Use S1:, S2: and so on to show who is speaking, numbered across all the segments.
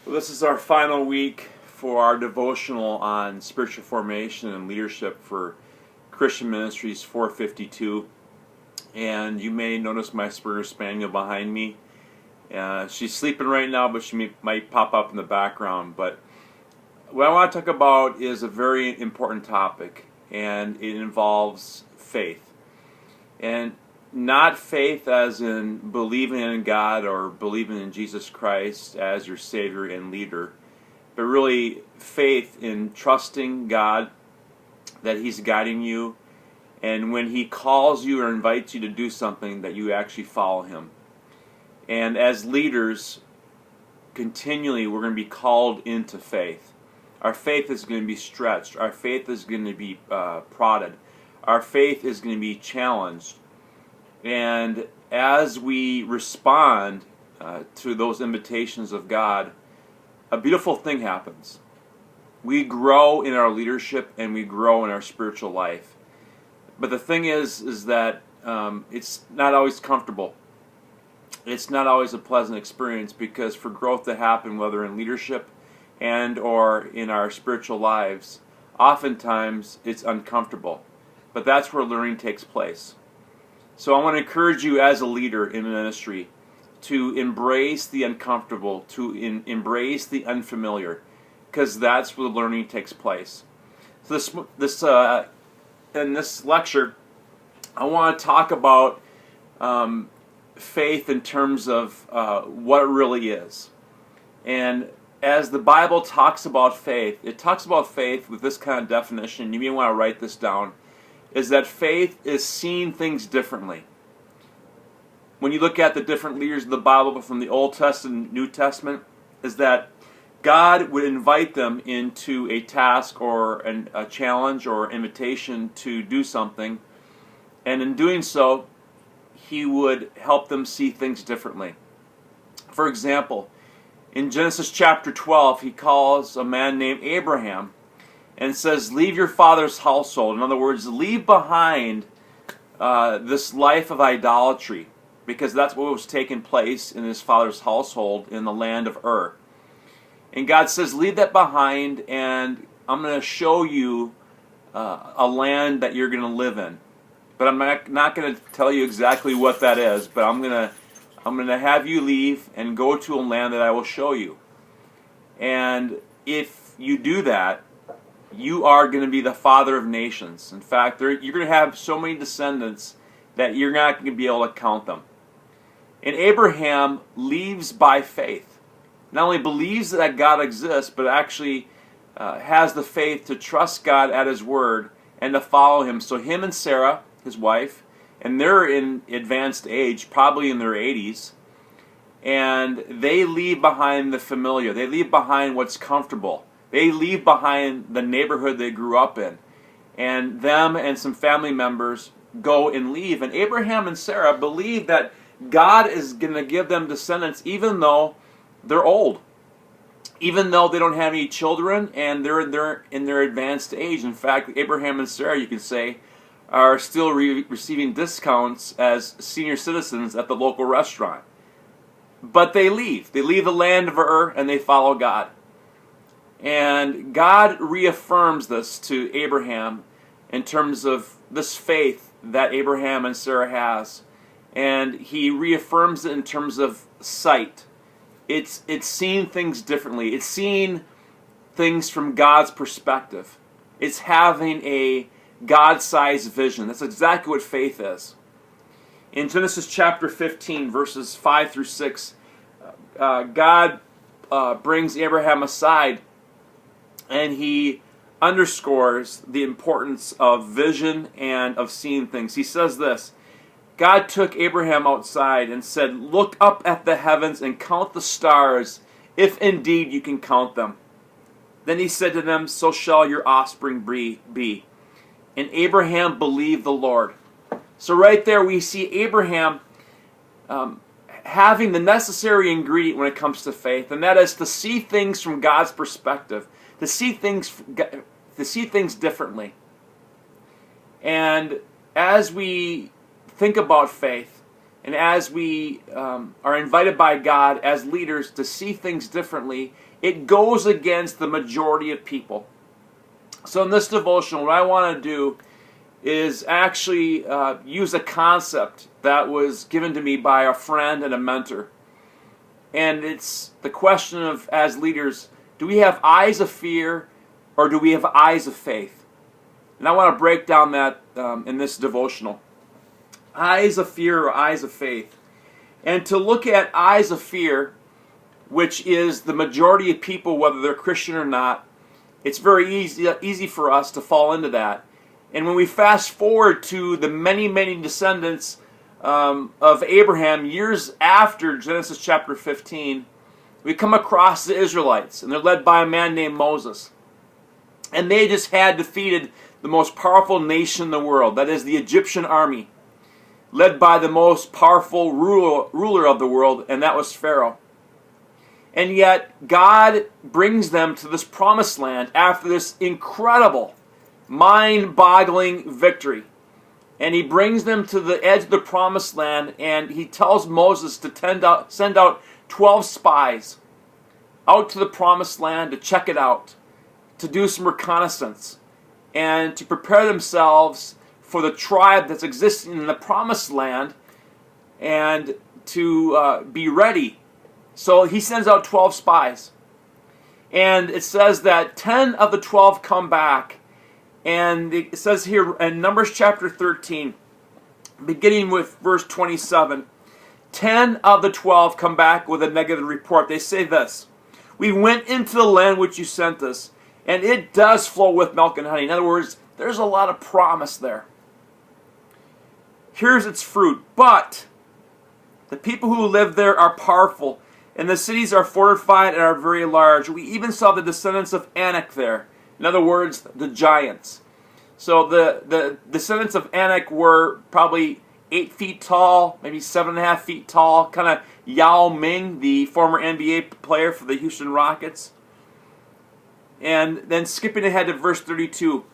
S1: Well, this is our final week for our devotional on spiritual formation and leadership for Christian Ministries 452. And you may notice my Spur Spaniel behind me. She's sleeping right now, but she might pop up in the background. But what I want to talk about is a very important topic, and it involves faith. And not faith as in believing in God or believing in Jesus Christ as your Savior and leader, but really faith in trusting God that He's guiding you, and when He calls you or invites you to do something, that you actually follow Him. And as leaders, continually we're going to be called into faith. Our faith is going to be stretched. Our faith is going to be prodded. Our faith is going to be challenged. And as we respond to those invitations of God, a beautiful thing happens. We grow in our leadership and we grow in our spiritual life. But the thing is that it's not always comfortable. It's not always a pleasant experience, because for growth to happen, whether in leadership and or in our spiritual lives, oftentimes it's uncomfortable. But that's where learning takes place. So I want to encourage you as a leader in ministry to embrace the uncomfortable, to embrace the unfamiliar, because that's where learning takes place. So in this lecture, I want to talk about faith in terms of what it really is. And as the Bible talks about faith, it talks about faith with this kind of definition. You may want to write this down. Is that faith is seeing things differently. When you look at the different leaders of the Bible from the Old Testament and New Testament, is that God would invite them into a task or a challenge or invitation to do something, and in doing so, He would help them see things differently. For example, in Genesis chapter 12, He calls a man named Abraham and says, leave your father's household. In other words, leave behind this life of idolatry, because that's what was taking place in his father's household in the land of Ur. And God says, leave that behind, and I'm going to show you a land that you're going to live in. But I'm not going to tell you exactly what that is, but I'm going to have you leave and go to a land that I will show you. And if you do that, you are going to be the father of nations. In fact, you're going to have so many descendants that you're not going to be able to count them. And Abraham leaves by faith. Not only believes that God exists, but actually has the faith to trust God at His word and to follow Him. So him and Sarah, his wife, and they're in advanced age, probably in their 80s, and they leave behind the familiar. They leave behind what's comfortable. They leave behind the neighborhood they grew up in. And them and some family members go and leave. And Abraham and Sarah believe that God is going to give them descendants even though they're old. Even though they don't have any children and they're in their advanced age. In fact, Abraham and Sarah, you could say, are still receiving discounts as senior citizens at the local restaurant. But they leave. They leave the land of Ur and they follow God. And God reaffirms this to Abraham in terms of this faith that Abraham and Sarah has. And He reaffirms it in terms of sight. It's seeing things differently. It's seeing things from God's perspective. It's having a God-sized vision. That's exactly what faith is. In Genesis chapter 15, verses 5 through 6, God brings Abraham aside, and He underscores the importance of vision and of seeing things. He says this, God took Abraham outside and said, look up at the heavens and count the stars, if indeed you can count them. Then He said to them, so shall your offspring be. And Abraham believed the Lord. So right there we see Abraham having the necessary ingredient when it comes to faith, and that is to see things from God's perspective, to see things differently. And as we think about faith, and as we are invited by God as leaders to see things differently, it goes against the majority of people. So in this devotional, what I want to do is actually use a concept that was given to me by a friend and a mentor. And it's the question of, as leaders, do we have eyes of fear or do we have eyes of faith? And I want to break down that in this devotional. Eyes of fear or eyes of faith. And to look at eyes of fear, which is the majority of people, whether they're Christian or not, it's very easy for us to fall into that. And when we fast forward to the many, many descendants of Abraham, years after Genesis chapter 15, we come across the Israelites, and they're led by a man named Moses. And they just had defeated the most powerful nation in the world, that is the Egyptian army, led by the most powerful ruler of the world, and that was Pharaoh. And yet, God brings them to this promised land after this incredible, mind-boggling victory. And He brings them to the edge of the promised land, and He tells Moses to send out 12 spies out to the promised land to check it out, to do some reconnaissance, and to prepare themselves for the tribe that's existing in the promised land, and to be ready. So He sends out 12 spies. And it says that 10 of the 12 come back. And it says here in Numbers chapter 13, beginning with verse 27, 10 of the 12 come back with a negative report. They say this: "We went into the land which you sent us, and it does flow with milk and honey." In other words, there's a lot of promise there. Here's its fruit. "But the people who live there are powerful, and the cities are fortified and are very large. We even saw the descendants of Anak there." In other words, the giants. So the descendants of Anak were probably 8 feet tall, maybe 7.5 feet tall, kind of Yao Ming, the former NBA player for the Houston Rockets. And then skipping ahead to verse 32,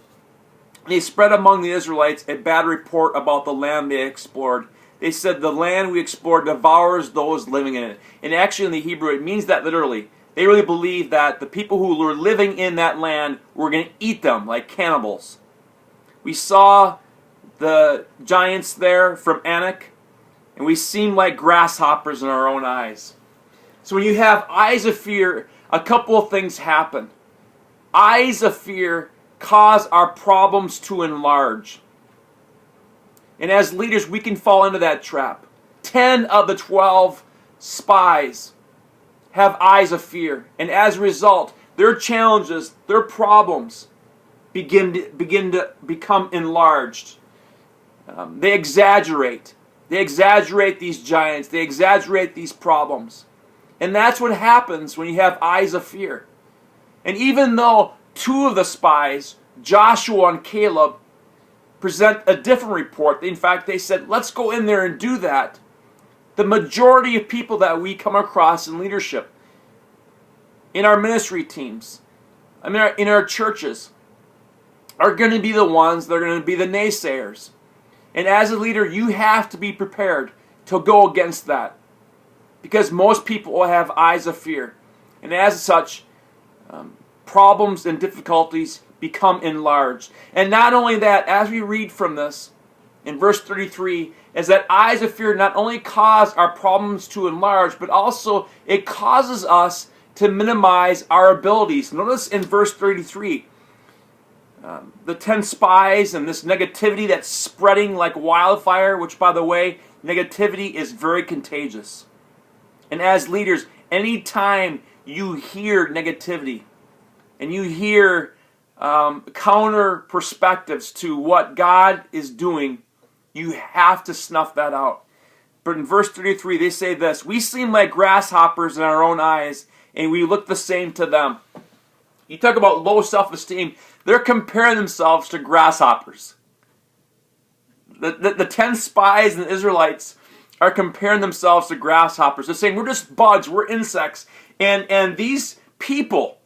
S1: "They spread among the Israelites a bad report about the land they explored. They said, 'The land we explored devours those living in it.'" And actually in the Hebrew it means that literally. They really believed that the people who were living in that land were going to eat them like cannibals. We saw the giants there from Anak, and we seemed like grasshoppers in our own eyes. So when you have eyes of fear, a couple of things happen. Eyes of fear cause our problems to enlarge. And as leaders, we can fall into that trap. 10 of the 12 spies have eyes of fear. And as a result, their challenges, their problems begin to become enlarged. They exaggerate. They exaggerate these giants. They exaggerate these problems. And that's what happens when you have eyes of fear. And even though 2 of the spies, Joshua and Caleb, present a different report, in fact, they said, "Let's go in there and do that," the majority of people that we come across in leadership, in our ministry teams, in our churches, are going to be the ones that are going to be the naysayers. And as a leader, you have to be prepared to go against that, because most people will have eyes of fear. And as such, problems and difficulties become enlarged. And not only that, as we read from this, in verse 33, is that eyes of fear not only cause our problems to enlarge, but also it causes us to minimize our abilities. Notice in verse 33, the 10 spies and this negativity that's spreading like wildfire, which, by the way, negativity is very contagious. And as leaders, anytime you hear negativity and you hear counter perspectives to what God is doing, you have to snuff that out. But in verse 33, they say this: "We seem like grasshoppers in our own eyes, and we look the same to them." You talk about low self-esteem. They're comparing themselves to grasshoppers. The 10 spies and the Israelites are comparing themselves to grasshoppers. They're saying, we're just bugs, we're insects. And these people,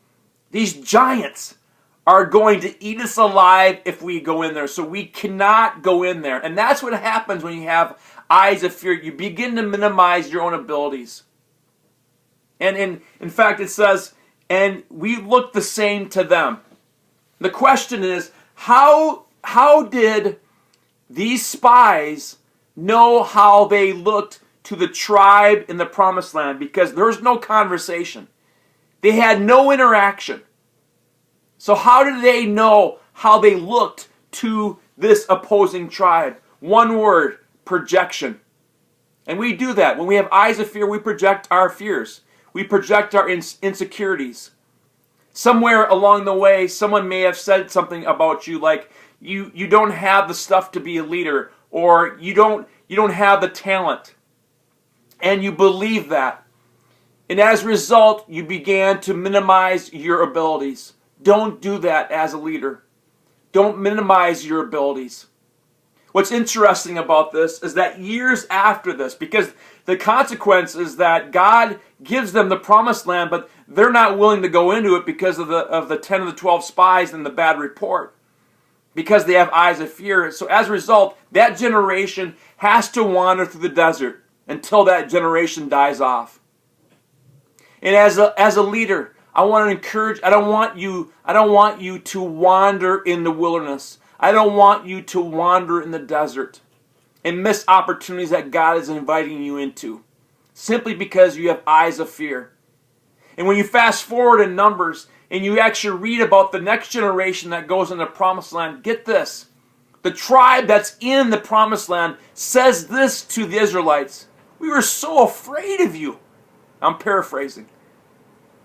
S1: these giants, are going to eat us alive if we go in there. So we cannot go in there. And that's what happens when you have eyes of fear, you begin to minimize your own abilities. And in fact, it says, and we look the same to them. The question is, how did these spies know how they looked to the tribe in the promised land? Because there was no conversation. They had no interaction. So how did they know how they looked to this opposing tribe? One word, projection. And we do that. When we have eyes of fear, we project our fears. We project our insecurities. Somewhere along the way, someone may have said something about you like, you don't have the stuff to be a leader, or you don't have the talent. And you believe that. And as a result, you began to minimize your abilities. Don't do that as a leader. Don't minimize your abilities. What's interesting about this is that years after this, because the consequence is that God gives them the promised land, but they're not willing to go into it because of the 10 of the 12 spies and the bad report. Because they have eyes of fear. So as a result, that generation has to wander through the desert until that generation dies off. And as a leader, I want to encourage, I don't want you to wander in the wilderness. I don't want you to wander in the desert and miss opportunities that God is inviting you into, simply because you have eyes of fear. And when you fast forward in Numbers and you actually read about the next generation that goes into the promised land, get this. The tribe that's in the promised land says this to the Israelites: "We were so afraid of you." I'm paraphrasing.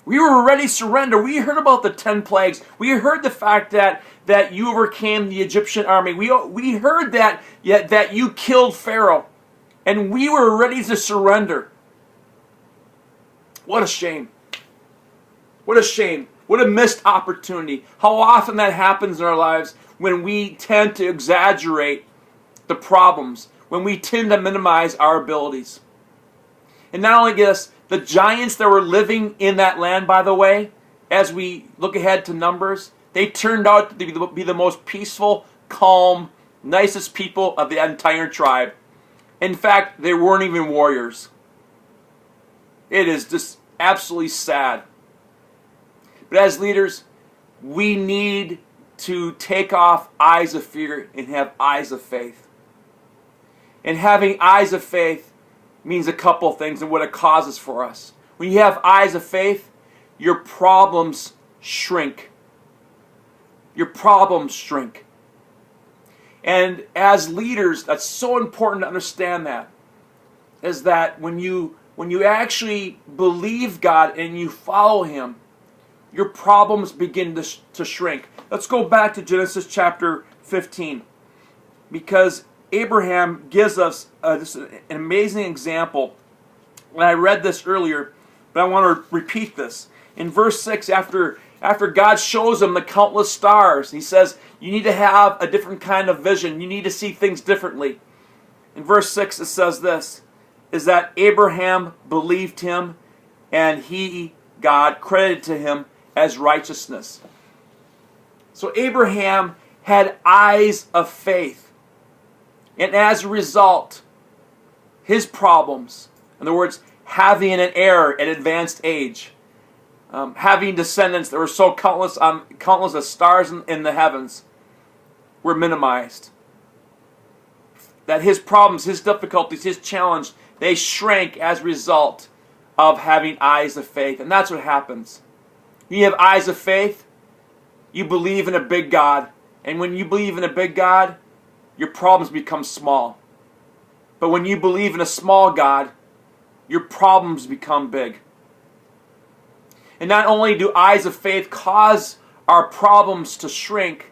S1: We were ready to surrender. We heard about the 10 plagues. We heard the fact that you overcame the Egyptian army. We heard that you killed Pharaoh. And we were ready to surrender. What a shame. What a shame. What a missed opportunity. How often that happens in our lives when we tend to exaggerate the problems, when we tend to minimize our abilities. And not only this, the giants that were living in that land, by the way, as we look ahead to Numbers, they turned out to be the most peaceful, calm, nicest people of the entire tribe. In fact, they weren't even warriors. It is just absolutely sad. But as leaders, we need to take off eyes of fear and have eyes of faith. And having eyes of faith means a couple things and what it causes for us. When you have eyes of faith, your problems shrink. Your problems shrink. And as leaders, that's so important to understand that. Is that when you actually believe God and you follow Him, your problems begin to shrink. Let's go back to Genesis chapter 15. Because Abraham gives us just an amazing example. And I read this earlier, but I want to repeat this. In verse 6, after God shows him the countless stars, He says, you need to have a different kind of vision. You need to see things differently. In verse 6 it says this, is that Abraham believed Him, and He, God, credited to him as righteousness. So Abraham had eyes of faith. And as a result, his problems, in other words, having an heir at advanced age, having descendants that were so countless as stars in the heavens, were minimized. That his problems, his difficulties, his challenge, they shrank as a result of having eyes of faith. And that's what happens. When you have eyes of faith, you believe in a big God. And when you believe in a big God, your problems become small. But when you believe in a small God, your problems become big. And not only do eyes of faith cause our problems to shrink,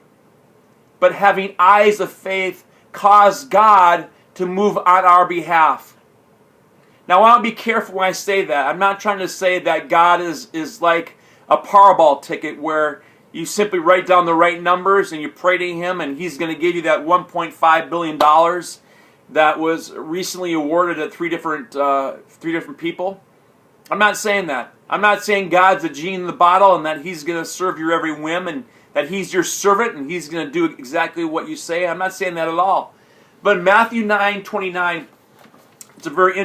S1: but having eyes of faith cause God to move on our behalf. Now, I want to be careful when I say that. I'm not trying to say that God is like a Powerball ticket where you simply write down the right numbers and you pray to Him and He's going to give you that $1.5 billion that was recently awarded at three different people. I'm not saying that. I'm not saying God's a genie in the bottle and that He's going to serve your every whim and that He's your servant and He's going to do exactly what you say. I'm not saying that at all. But in Matthew 9:29, It's a very